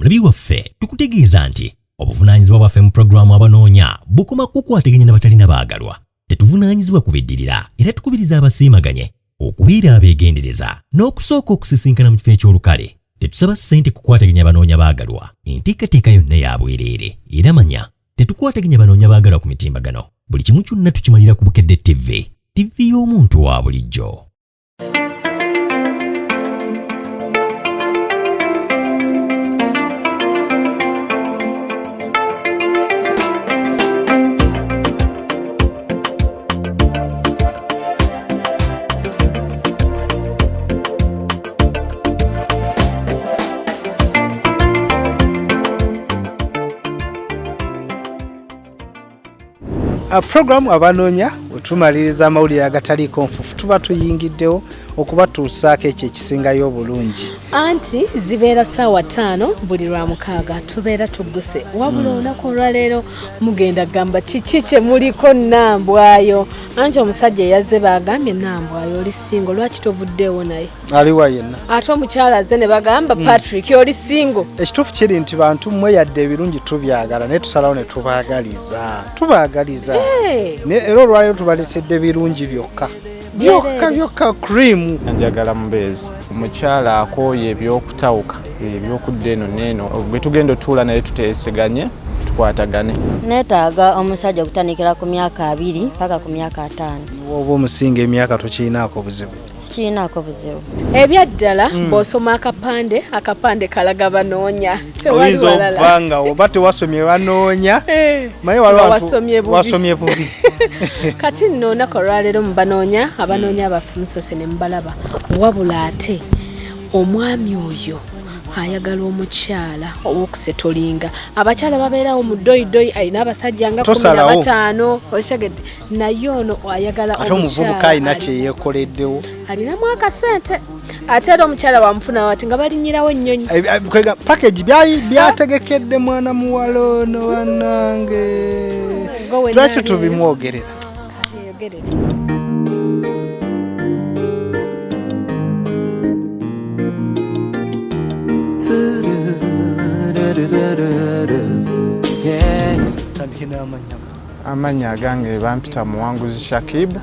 Omulabi waffe tukutegeeza nti obuvunaanyizibwa bwaffe mu pulogulaamu Abanoonya bukoma kukwataganya n'abatalina baagalwa. Tetuvunaanyizibwa kubiddirira era tukubiriza abasiimaganye okubeera abeegendereza n'okusooka okusisinkana mu kifo eky'olukale. Tetusaba ssente kukwataganya banoonya baagalwa. Enteekateeka yonna ya bwereere era manya tetukwataganya banoonya baagalwa ku mitimbagano. Buli kimu kyonna tukimalira ku Bukedde TV y'omuntu wa bulijjo. Program Abanoonya wetumaliriza amawulire agataliiko nfufu tuba tuyingiddewo okubatuusaako ekyo ekisingayo obulungi. Anti zibeera ssaawa 5 buli lwamukaaga tubeera tugguse. Wabula olunaku olwaleero mugenda gamba kiki kye muliko Nambwayo. Anti omusajja yazze bagambye Nambwayo oli singo, lwaki tovuddeewo naye? Aliwa yenna. Ate omukyala azze ne bagamba Patrick oli singo. Ekituufu kiri nti bantu mmwe yadde ebirungi tubyagala naye tusalawo ne tubaagaliza. Era olwaleero tubaleetedde birungi byokka cream. Njagala Mubeezi omukyala akooye ebyokutawuka ebyokudda eno n'eno bwe tugenda otuula naye tuteeseganye tukwatagane. Neetaaga omusajja okutandikira ku myaka 2 mpaka ku myaka 5. Oba omusinga emyaka tokiinaako buzibu? Sikiinaako buzibu. Ebyaddala bw'osoma akapande kalaga banoonya. Oyinza okuvanga oba tewasomye banoonya maye wasomye bubi. Kati nno olunaku olwaleero mu banoonya abanoonya baffe musoose ne mubalaba. Wabula ate omwami oyo ayagala omukyala ow'okusetolinga. Abakyala babeerawo mu doyidoyi alina abasajja nga 15 oshagedde naye ono ayagala omukyala. Ate omuvubuka alina kye yeekoleddewo. Alinamu akasente. Ate era omukyala wamufuna wati nga balinyirawo ennyonyi. Package byategekedde mwana muwala ono wannange. Lwaki tubimwogerera? Amanya agange bampita Muwanguzi Shakib.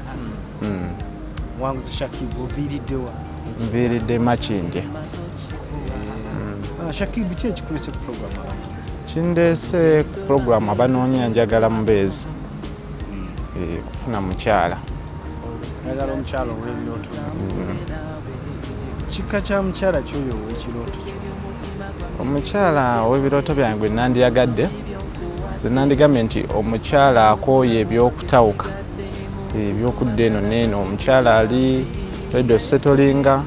Muwanguzi Shakib oviiriddewa? Nviiridde Makindye. Shakib ki ekikuleese ku programu? Kindeese ku programu Abanoonya njagala Mubeezi kufuna mukyala. Njagala omukyala ow'ebirooto. Kika kya mukyala kyoyo ow'ekirooto kyo? Omukyala ow'ebirooto byange gwe nandiyagadde ze nandigambye nti omukyala akooye ebyokutawuka ebyokudda eno n'eno. Omukyala ali ready osetolinga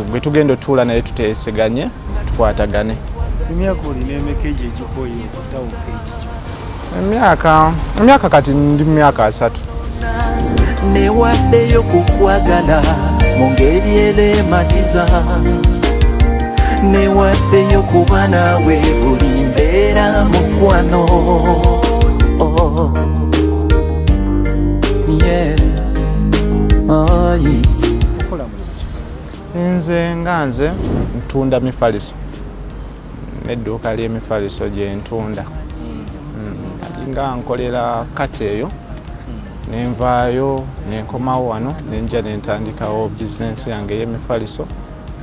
gwe tugenda otuula naye tuteeseganye tukwatagane. Emyaka olina emeka egyo egikooye okutawuka egikyo? Emyaka kati ndi mu myaka 3. Newaddeyo kukwagala mu ngeri erematiza, newaddeyo kuba naawe buli mbeera mukwano. Nze ntunda mifaliso n'edduuka ly'emifaliso gye ntunda. Nga nkolera kati eyo nenvaayo nenkomawo wano nenja nentandikawo bizinensi yange ey'emifaliso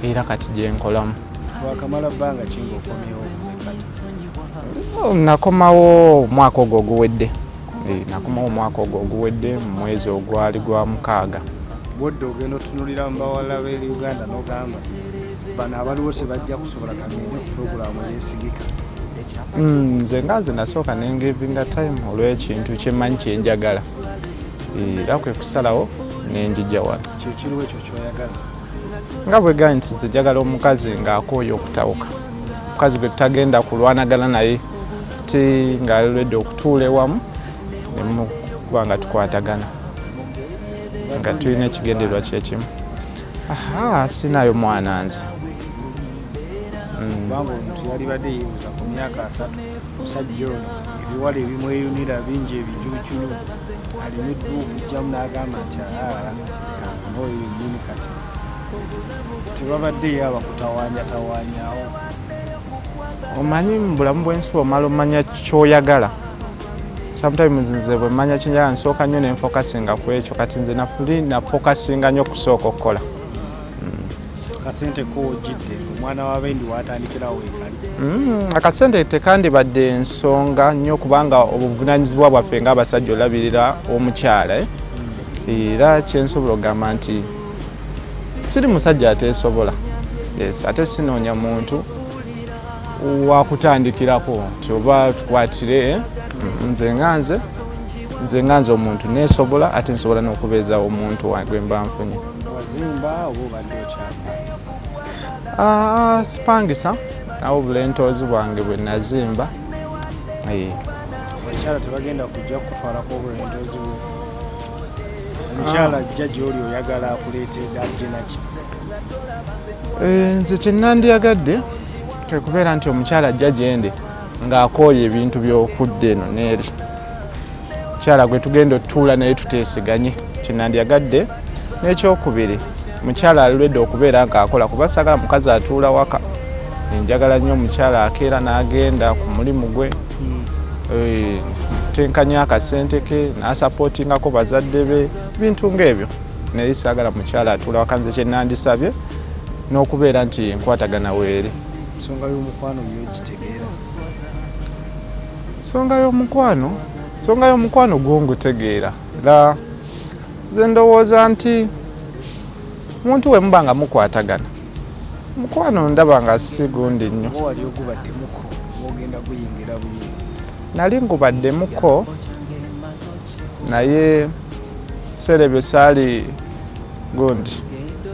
era kati gye nkolamu. Wakamala bbanga ki ng'okomyewo? Nakomawo omwaka ogwo oguwedde. Nakomawo omwaka ogwo oguwedde mu mwezi ogwali gwa mukaaga. Bwodde ogenda otunulira mu bawala b'eri Uganda n'ogamba bano abaliwo tebajja kusobola kagende ku puroguramu yeesigika? Nze nasooka nengivinga time olw'ekintu kyemmanyi kyenjagala era kwe kusalawo nenjija wano. Kyekiriwo ekyo kyoyagala? Nga bwe gambye nti nze njagala omukazi ng'akooye okutawuka, omukazi gwe tutagenda kulwanagana naye ti ng'ali ready okutuula ewamu ne mukuba nga tukwatagana nga tulina ekigendererwa kyekimu. Sinaayo mwana nze. Kubanga omuntu yalibadde yeebuuza ku myaka 3 omusajja ono ebiwala ebimweyunira bingi ebijuujulu alimu edduuka ojjamu n'agamba nti kanfuna oyo yennyini kati tebabadde yaba kutawaanyatawanyaawo. omanyi mu bulamu bw'ensi bw'omala omanya ky'oyagala sometimes nze bwe mmanya kinjagala nsooka nnyo ne nfokasinga ku ekyo kati nze nafokasinga nnyo okusooka okukola. Akasente k'ojjidde omwana w'abendi watandikirawo ekali. Akasente tekandibadde ensonga nnyo kubanga obuvunaanyizibwa bwaffe ng'abasajja olabirira omukyala era kyensobola okugamba nti siri musajja ateesobola. Yes, ate sinoonya muntu wakutandikirako nti oba tukwatire nze nganze omuntu neesobola ate nsobola n'okubeezawo omuntu gwe mba nfunye. Wazimba oba obadde okyapa? Sipangisa awo obulentoozi bwange bwe nazimba. Abakyala tebagenda kujja kutwalako obulentoozi bwo. Omukyala ajja gy'oli oyagala akuleetedde ajje naki? Nze kye nandiyagadde kwe kubeera nti omukyala ajja gyendi ng'akooye ebintu by'okudda eno n'eri. Omukyala gwe tugenda otutuula naye tuteesiganye kye nandiyagadde. N'ekyokubiri mukyala alwedde okubeera ng'akola kuba saagala mukazi atuula waka. Njagala nnyo omukyala akeera n'agenda ku mulimu gwe tenkanya akasente ke n'asapootingako bazadde be bintu ng'ebyo. Naye saagala mukyala atuula waka nze kye nandisabye n'okubeera nti nkwatagana weeri. Ensonga y'omukwano by'ogitegeera? Ensonga y'omukwano gwo ngutegeera era nze ndowooza nti omuntu we muba nga mukwatagana mukwano ndaba nga si gundi nnyo. Wali ogubaddemuko ogenda guyingira buyingi? Nali ngubaddemuko naye serebyo saali gundi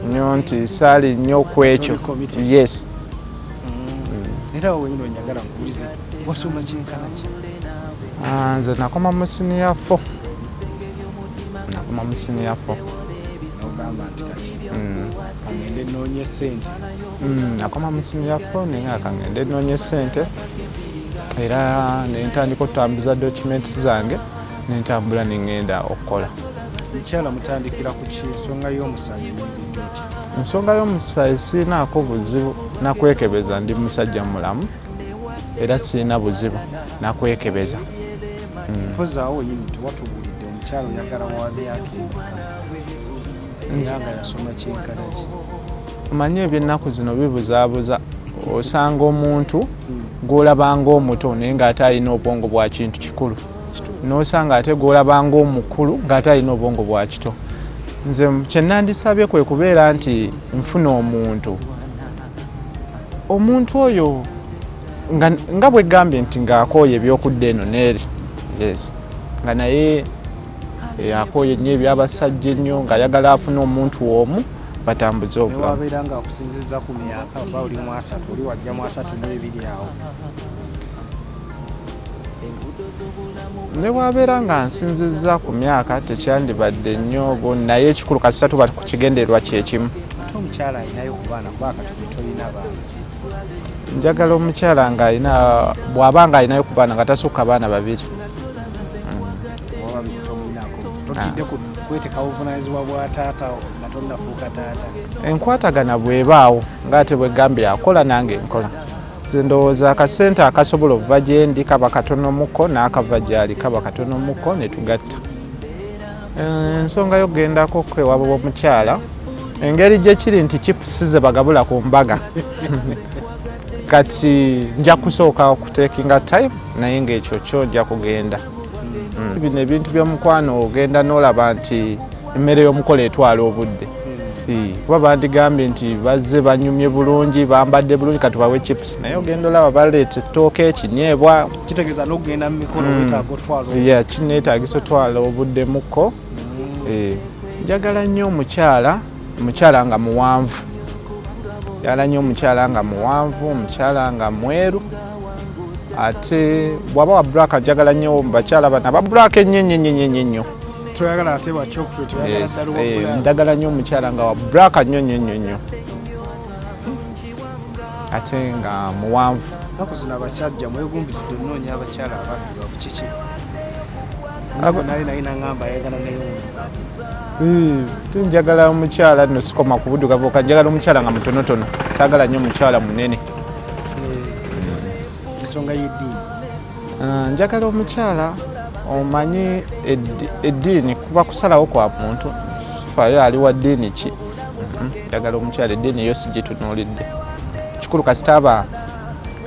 nnyo nti saali nnyo ku ekyo. Yes. Era wowe nyine onyagala nkubulize wasoma kyenkana ki? Nze nakoma mu senior 4. Ogamba nti kati kangende nnoonye ssente. Nakoma mu senior 4 naye nga kangende nnoonye ssente era ne ntandika okutambuza documents zange ne ntambula ne ŋŋenda okukola. Mukyala mutandikira ku ki? Ensonga y'omusaayi yimiridde otya? Ensonga y'omusaayi sirinaako buzibu nakwekebeza ndi musajja mulamu era sirina buzibu nakwekebeza. Mpozi awo yini tewatubuulidde omukyala oyagala wa myaka emeka nga yasoma kyenkana ki? Omanyi eby'ennaku zino bibuzaabuza osanga omuntu gw'olabanga omuto naye ng'ate alina obwongo bwa kintu kikulu n'osanga ate gw'olabanga omukulu ng'ate alina obwongo bwa kito. Nze kye nandisabye kwe kubeera nti nfuna omuntu oyo nga bwe gambye nti ng'akooye ebyokudda eno n'eri. Yes. Nga naye akooye nnyo ebyabasajja ennyo ng'ayagala afuna omuntu omu batambuze obulamu. Newabeera ng'akusinzizza ku myaka oba oli mu 3 oli wajja mu 32 awo? Newabeera nga nsinzizza ku myaka tekyandibadde nnyo naye ekikulu kasita tuba ku kigendererwa kyekimu. Ate omukyala alinayo ku baana kuba kati tolina baana? Njagala omukyala bw'aba nga alinayo ku baana nga tasukka baana 2. Totidde kweteka buvunaanyizibwa bwa taata nga tonnafuuka taata? Enkwatagana bw'ebaawo ng'ate bwe gambye akola nange nkola. Nze ndowooza akasente akasobola okuva gye ndi kaba katono muko n'akava gy'ali kaba katono muko ne tugatta. Ensonga y'okugendako kwewaba w'omukyala engeri gye kiri nti chipusi ze bagabula ku mbaga kati nja kusooka okutekinga time naye ng'ekyo kyo nja kugenda. Bino ebintu by'omukwano ogenda n'olaba nti emmere y'omukolo etwala obudde. Kuba bandigambye nti bazze banyumye bulungi bambadde bulungi katubawe chips naye ogenda olaba baleeta ettooke ekinyeebwa. Kitegeeza n'okugenda mu mikono weetaaga otwala obudde? Yeah, kineetaagisa otwala obudde muko. Njagala nnyo omukyala nga muwanvu. Njagala nnyo omukyala nga muwanvu, omukyala nga mweru. Ate bw'aba wa black njagala nnyo bakyala bano aba black ennyo. Toyagala ate ba chocolate, oyagala ddala obulamu? Njagala nnyo omukyala nga wa black nnyo. Ate nga muwanvu. Ennaku zino abasajja mwegumbiridde onnoonya abakyala abaddugavu kiki? Nalina ngamba ayagala naye tinjagala omukyala nno sikoma ku buddugavu njagala omukyala nga mutonotono saagala nnyo omukyala munene. ensonga y'eddiini. Njagala omukyala omanyi eddiini kuba kusalawo kwa muntu faayo ali wa ddiini ki. Njagala omukyala eddiini yo sigitunuulidde kikulu kasita aba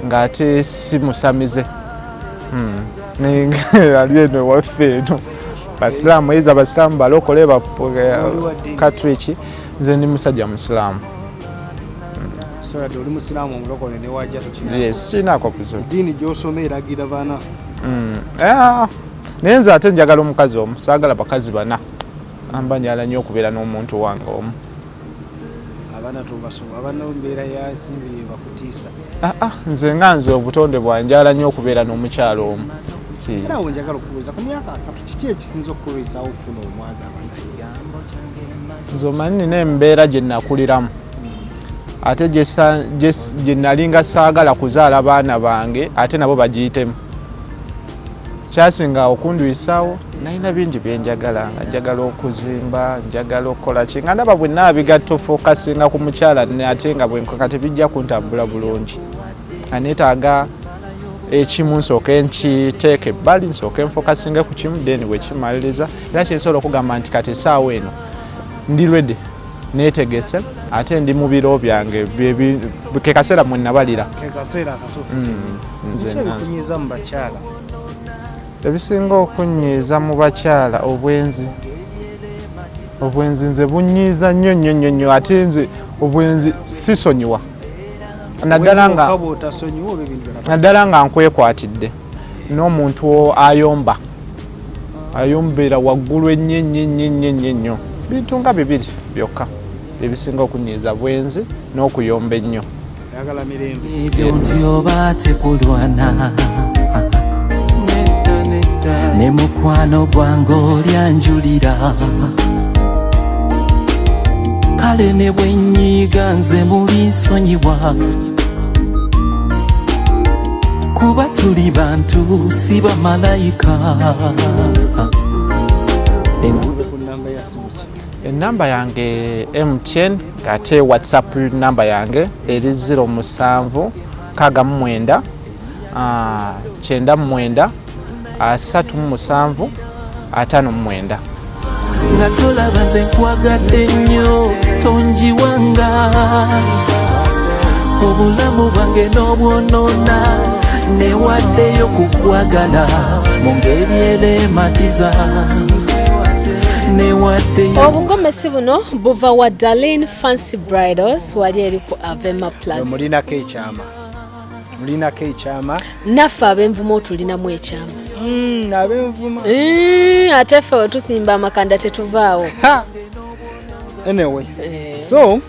ng'ate si musamize ali eno ewaffe eno basiraamu yiza basiraamu balokole katuliki nze ndi musajja musiraamu. So yadde oli musiraamu omulokole ne wajja tukina. Yes, kinaako buzibu. Eddiini gy'osoma eragira baana. Naye nze ate njagala omukazi omu saagala bakazi bana amba njala nnyo okubeera n'omuntu wange omu. Abaana tubasoma abaana mbeera ya nsimbi bakutiisa. Nze nga nze obutonde bwange njala nnyo okubeera n'omukyala omu. Era awo njagala okubuuza ku myaka 3 kiki ekisinza okukulwizaawo ofuna omwagala? Nze omanyi nina embeera gye nakuliramu ate gye nalinga saagala kuzaala baana bange ate nabo bagiyitemu. Kyasinga okundwisaawo nalina bingi bye njagala nga njagala okuzimba njagala okukola ki nga ndaba bwe naabigatta ofokasinga ku mukyala ate nga bwenkoka tebijja kuntambula bulungi. Aneetaaga ekimu nsooke nkiteeke ebbali nsooke enfokasinge ku kimu then bwe kimaliriza era kyensobola okugamba nti kati essaawa eno ndi ready neetegese ate ndi mu biro byange ke kaseera mwe nabalira. Ke kaseera akatuufu. Nze nkunyiiza mu bakyala. Ebisinga okunyiiza mu bakyala obwenzi. Obwenzi nze bunyiiza nnyo ate nze obwenzi sisonyiwa. Naddala nga nkwekwatidde n'omuntu ayomba ayombera waggulu ennyo bintu nga bibiri byokka ebisinga okunyiiza bwenzi n'okuyomba ennyo. Ebyo nti oba tekulwana ne mukwano gwange olyanjulira kale ne bwenyiiga nze muli nsonyiwa kuba tuli bantu si bamalayika. Enamba yange MTN ate WhatsApp namba yange eri 07 69 99 37 59. nga tolaba nze nkwagadde nnyo tonjiwanga obulamu bwange n'obwonoona newaddeyo kukwagala mu ngeri erematiza newaddeyo. Obugomesi buno buva wa Darlene Fancy Bridals wali eri ku Avema Plaza. Mulinako ekyama. Mulinako ekyama. Naffe ab'envuma otulinamu ekyama. Ab'envuma. Ate ffe wetusimba amakanda tetuvaawo. Anyway. So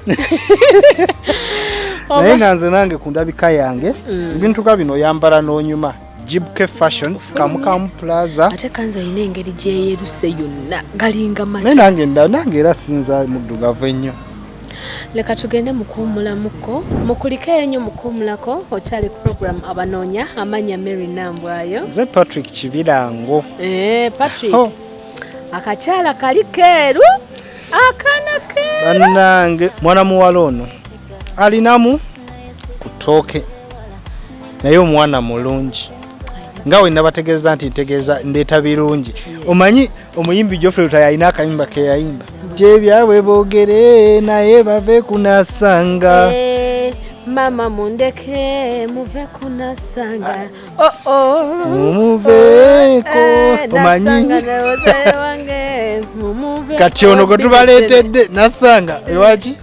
naye nga nze nange ku ndabika yange ebintu ga bino yambala n'onyuma Jibke Fashions Kamukamu Plaza. Ate kanza ine engeri gyeyeruse yonna galinga mata. Naye nange era sinza muddugavu ennyo. Leka tugende mukuumulamuko mukulike enyo mukuumulako okyali program abanoonya amanya Mary Nambwayo. Nze Patrick Kibirango. Patrick. Akakyala kali keeru akana keeru. Bannange mwana muwala ono alinamu kutooke naye omwana mulungi nga we nabategeeza nti ntegeeza ndeeta birungi. Omanyi omuyimbi Geoffrey Lutaya alina akayimba ke yayimba gyebyawe boogere naye bave kunasanga mama mundeke muve kunasanga mumuveeko. Omanyi kati ono gwe tubaleetedde nasanga ewaki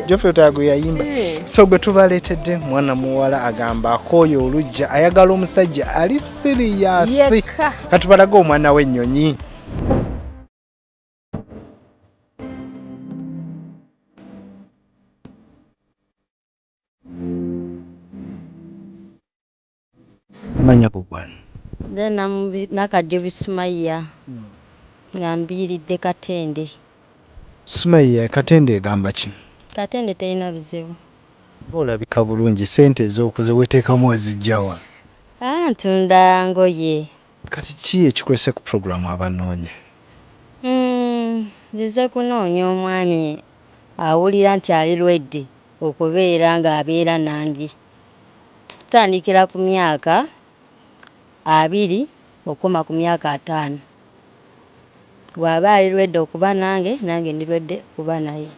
Geoffrey Lutaya gwe yayimba. So gwe tubaleetedde mwana muwala agamba akooyo olujja ayagala omusajja ali siriyasi. Katubalaga omwana w'ennyonyi. Manya gugwana. Nze Nakajjubi Sumaiya nga mbiiridde Katende. Sumaiya Katende egamba ki? Katende terina bizibu. Olabika bulungi sente ez'okuze weteekamu ozijjawa? Ntunda ngoye. Kati ki ekikwese ku programu abanoonya? Nzize kunoonya omwami awulira nti ali lwedde okubeera ng'abeera nange. okutandikira ku myaka 20 okukoma ku myaka 5 bw'aba alirwedde okuba nange ndirwedde okuba naye.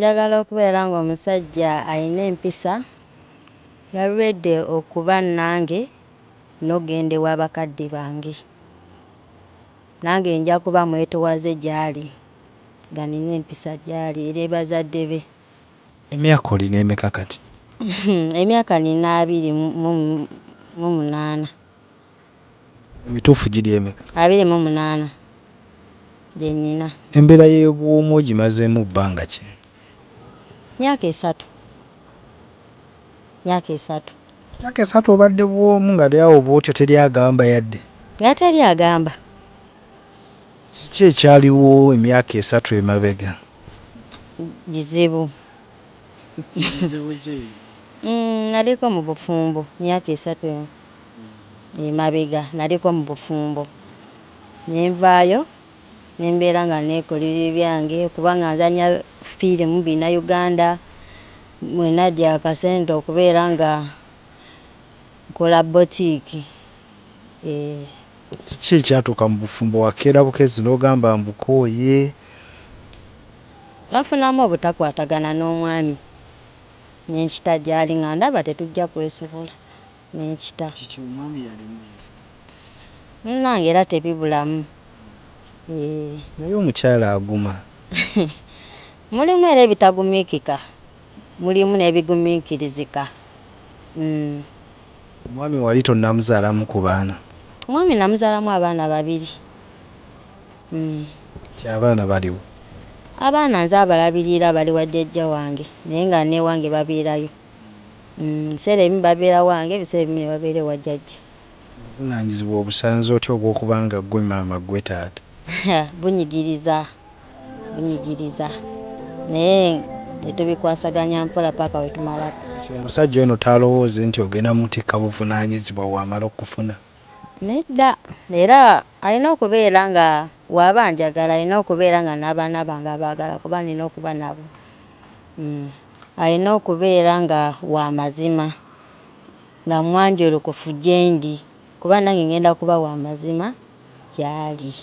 Njagala okubeera ng'omusajja alina empisa yalwedde okuba nange n'ogenda ewa bakadde bange. Nange nja kuba mwetowaze gy'ali nga nina empisa gy'ali era bazadde be. Emyaka olina emeka kati? Emyaka nina 28. Emituufu giri emeka? 28 gye nina. Embeera y'obwomu ogimazeemu bbanga ki? Myaka 3. Myaka 3 obadde bwomu nga lyawo bwotyo teryagamba yadde? nga teri agamba. Kiki ekyaliwo emyaka 3 emabega? Bizibu. Naliko mu bufumbo myaka 3 emabega, naliko mu bufumbo nenvaayo nembeera nga neekolera ebyange kubanga nzanya firimu bina Uganda mwenajja akasente okubeera nga nkola botiiki. Kiki ekyatuuka mu bufumbo wakeera bukezi n'ogamba mbukooye? Bafunamu obutakwatagana n'omwami nenkita gy'ali nga ndaba tetujja kwesobola nenkita. Kiki omwami yalimuyiza? Munnange era tebibulamu. Naye omukyala aguma. Mulimu era ebitagumiikika, mulimu n'ebigumiikirizika. Omwami wali tonnamuzaalamu ku baana? Omwami namuzaalamu abaana 2. Ti abaana baliwo? Abaana nze abalabirira bali wa jjajja wange naye nga ne wange babeerayo. Biseera ebimu babeera wange, biseera ebimu ne babeera ewa jjajja. Obuvunaanyizibwa obusanze otya obw'okubanga ggwe maama ggwe taata? Bunyigiriza naye netubikwasaganya mpola paka wetumalako. Omusajja ono talowooze nti ogenda mutikka buvunaanyizibwa wamala okufuna? Nedda, era alina okubeera nga waba njagala alina okubeera nga n'abaana bange abaagala kuba nina okuba nabo. Alina okubeera nga wa mazima nga mwanjulukufu gye ndi kuba nange ngenda kuba wa mazima gy'ali.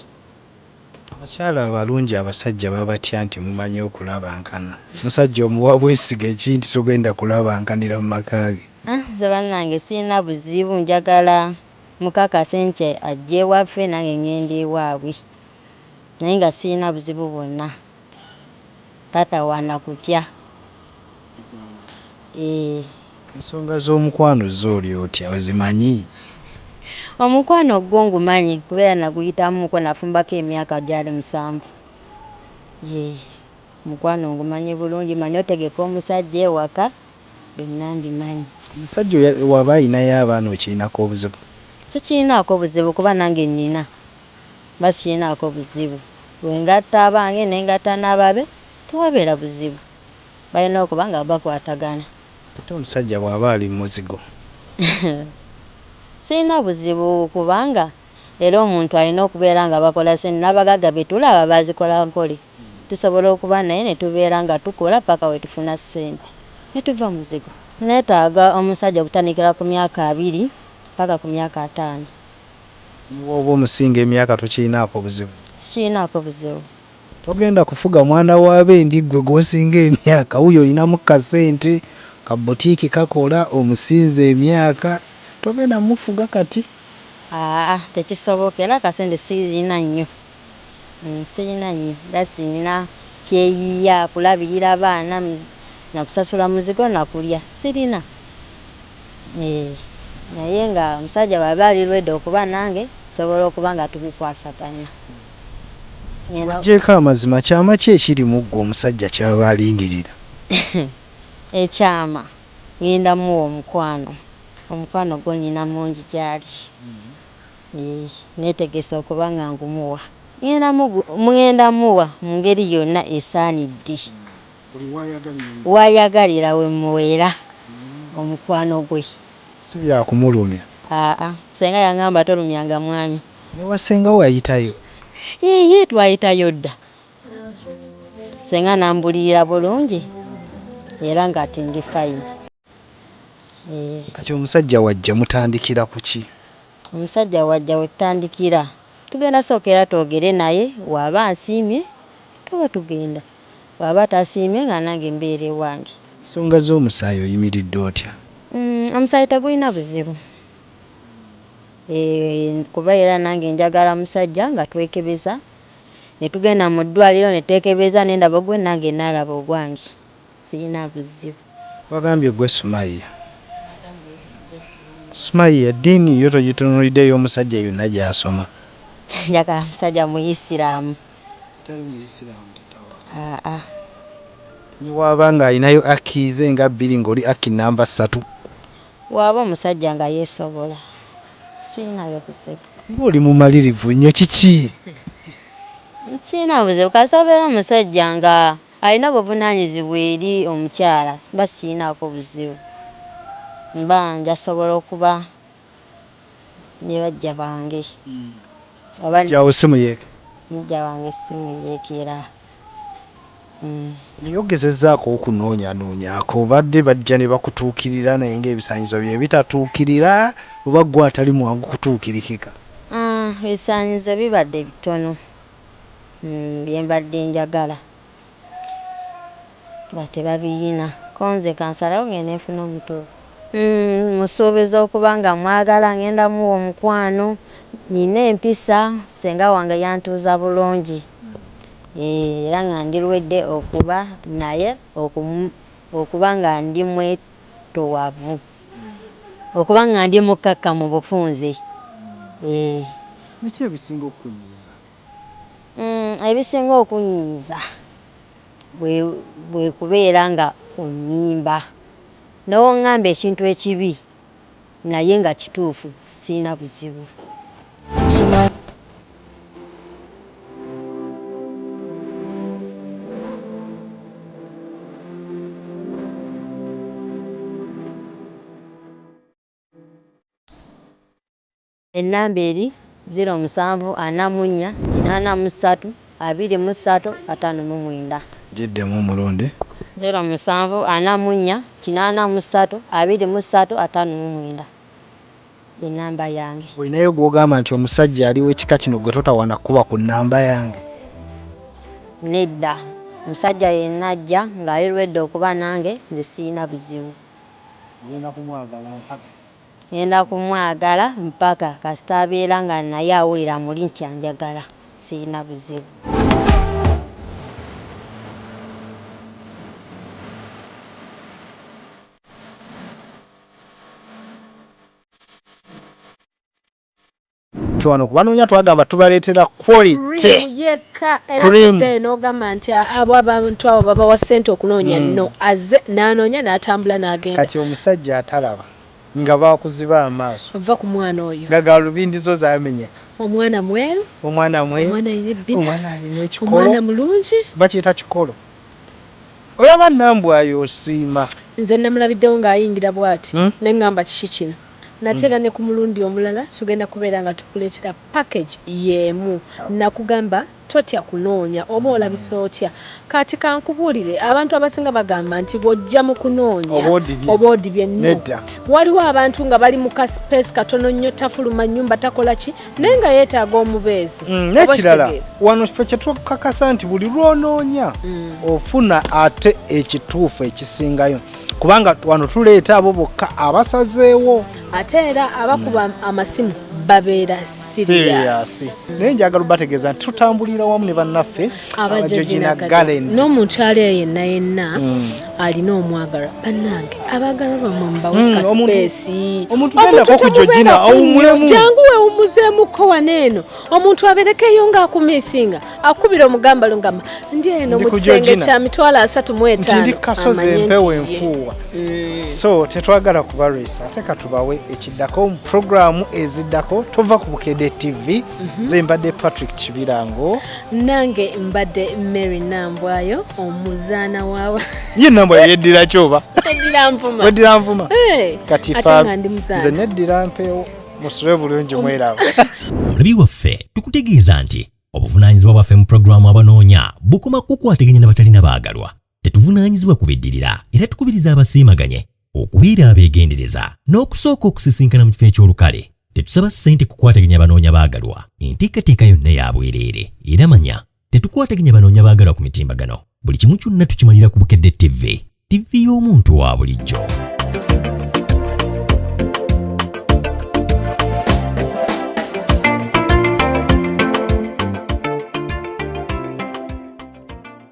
Abakyala abalungi abasajja babatya nti mumanyi okulabankana. Musajja omuwa bwesiga ekinti togenda kulabankanira mu maka ge. Nze bannange sirina buzibu, njagala mukakase nti ajja ewaffe nange ngenda ewaabwe naye nga sirina buzibu bwonna. Taata wanakutya. Ensonga z'omukwano z'oli otya ozimanyi? Omukwano gwo ngumanyi kubeera naguyitamuko nafumbako emyaka gyali 7. Omukwano ngumanyi bulungi, manyi otegeka omusajja ewaka byonna mbimanyi. Omusajja waba ayinayo abaana okirinako obuzibu? Sikirinako buzibu kuba nange nnina. Sikirinako buzibu. Bwengatta abange nengatta n'ababe tewabeera buzibu. Balina okuba nga bakwatagana. Ate omusajja bw'aba ali muzigo? Sirina buzibu kubanga era omuntu alina okubeera nga bakola sente. N'abagagga betulaba bazikola nkole. Tusobola okuba naye ne tubeera nga tukola paka wetufuna ssente ne tuva muzigo. Neetaaga omusajja okutandikira ku myaka 20 paka ku myaka 5. Bw'oba omusinga emyaka tokirinako buzibu? Sikirinako buzibu. Togenda kufuga mwana w'abendi ggwe gw'osinga emyaka, wuyo olinamu kasente ka botiiki kakola omusinze emyaka, togenda mufuga kati? Tekisoboka era kasente sirina nnyo. Sirina nnyo era sirina kyeyiya kulabirira baana nakusasula muzigo nakulya sirina. Naye nga omusajja bw'aba alirwedde okuba nange sobola okuba nga tubikwasaganya. Gyeko amazima kyama ki ekiri mu ggwe omusajja kyaba alindirira? Ekyama ngenda muwa omukwano. Omukwano gwo nina mungi gy'ali. Neetegese okuba nga ngumuwa. Ngenda muwa mu ngeri yonna esaanidde. wayagalira we muwera omukwano gwe si bya kumulumya. Senga yangamba tolumyanga mwami. Ne wasenga wayitayo? Ye twayitayo dda. Senga nambulira bulungi era nga ati ndi fine. Kati omusajja wajja mutandikira ku ki? Omusajja wajja wetandikira tugenda sookera twogere naye waba asiimye tuba tugenda, waba tasiimye nga nange mbeere wange. Nsonga z'omusaayi oyimiridde otya? Omusaayi tegulina buzibu. Kuba era nange njagala musajja nga twekebeza ne tugenda mu ddwaliro ne twekebeza n'endaba gwe nange naalaba ogwange. Sirina buzibu. Wagambye gwe Sumaiya. Sumaiya eddiini yo togitunuulidde y'omusajja yonna gy'asoma? Njagala musajja Muyisiraamu. Tali Muyisiraamu tatawa? Ni waba nga alinayo akiize nga 2 ng'oli aki namba 3? Waba omusajja nga yeesobola. Sirinayo buzibu. Ng'oli mumalirivu nnyo kiki? Sirina buzibu kasobeera omusajja nga alina buvunaanyizibwa eri omukyala mba sirinaako buzibu. Mba njasobola okuba ne bajja bange. Jawo simuyeeke? Mujja wange simuyeekera. Niyogezezzaako okunoonyaako badde bajja ne bakutuukirira naye ng'ebisaanyizo bye bitatuukirira oba gwe atali mwangu kutuukirikika? Ebisaanyizo bibadde bitono bye mbadde njagala nga tebabiyina konze kansalawo ngende nfuna omutuufu. Musuubiza okuba nga mwagala ngenda muwa omukwano nina empisa senga wange yantuuza bulungi era nga ndirwedde okuba naye okuba nga ndi mwetowavu okuba nga ndi mukkakka mu bufunze. Biki ebisinga okunyiiza? Ebisinga okunyiiza bwe kubeera nga onyimba n'oŋŋamba ekintu ekibi naye nga kituufu sirina buzibu. Ennamba eri 0744 83 23 59. Giddemu omulonde. 0744 83 23 59. Ennamba yange. Olinayo gw'ogamba nti omusajja aliwo ekika kino gwe totawana kuba ku nnamba yange? Nedda. Omusajja yenna ajja ng'alirwedde okuba nange nze sirina buzibu. Ngenda kumwagala mpaka kasita abeera nga naye awulira muli nti anjagala. Sirina buzibu. Wano kubanoonya twagamba tubaleetera quality yekka era n'ogamba nti abo abantu abo babawa ssente okunoonya nno aze n'anoonya n'atambula n'agenda. Kati omusajja atalaba nga bakuziba amaaso ova ku mwana oyo nga galubindizo zaamenye. Omwana mweru, omwana alina ebbina, omwana alina ekikolo, omwana mulungi bakiyita kikolo. Olaba Nambwayo osiima. Nze namulabiddewo ng'ayingira bw'ati ne ngamba kiki kino nateera ne ku mulundi omulala tugenda kubeera nga tukuleetera package y'emu. Nakugamba totya kunoonya oba olabisa otya. Kati kankubuulire abantu abasinga bagamba nti bw'ojja mu kunoonya oba odibye nno. Waliwo abantu nga bali mu kaspace katono nnyo tafuluma nnyumba takola ki naye nga yeetaaga omubeezi. N'ekirala wano kifo kye tukakasa nti buli lw'onoonya ofuna ate ekituufu ekisingayo. Kubanga wano tuleeta abo bokka abasazeewo ate era abakuba amasimu babeera serious. Naye njagala bategeeza nti tutambulira wamu ne bannaffe Georgina Gardens. N'omuntu ali yenna yenna alina omwagala bannange abaagala bamwe mbawe kaspace. Omuntu genda ku Georgina awumulemu jangu weewumuzeemuko waneeno omuntu abeerekeyo ng'akumiisinga akubira omugamba lungamba ndi eno mu kisenge kya 35 ndi kasozi empewo enfuuwa. So tetwagala kubalwisa ate katubawe ekiddako mu programu eziddako Kibirango tova ku Bukedde TV nze mbadde Patrick Kibirango nange mbadde Mary Nambwayo omuzaana wawa ye Nambwayo yeddira kyoba weddira nvuma kati fa nze neddira mpewo musule bulungi mweraba omulabi waffe tukutegeeza nti obuvunaanyizibwa bwaffe mu pulogulaamu abanoonya bukoma kukwataganya n'abatalina baagalwa tetuvunaanyizibwa kubiddirira era tukubiriza abasiimaganye okubeera abeegendereza n'okusooka okusisinkana mu kifo eky'olukale tetusaba ssente kukwataganya abanoonya baagalwa enteekateeka yonna ya bwereere era manya tetukwataganya banoonya baagalwa ku mitimbagano buli kimu kyonna tukimalira ku Bukedde TV y'omuntu wa bulijjo.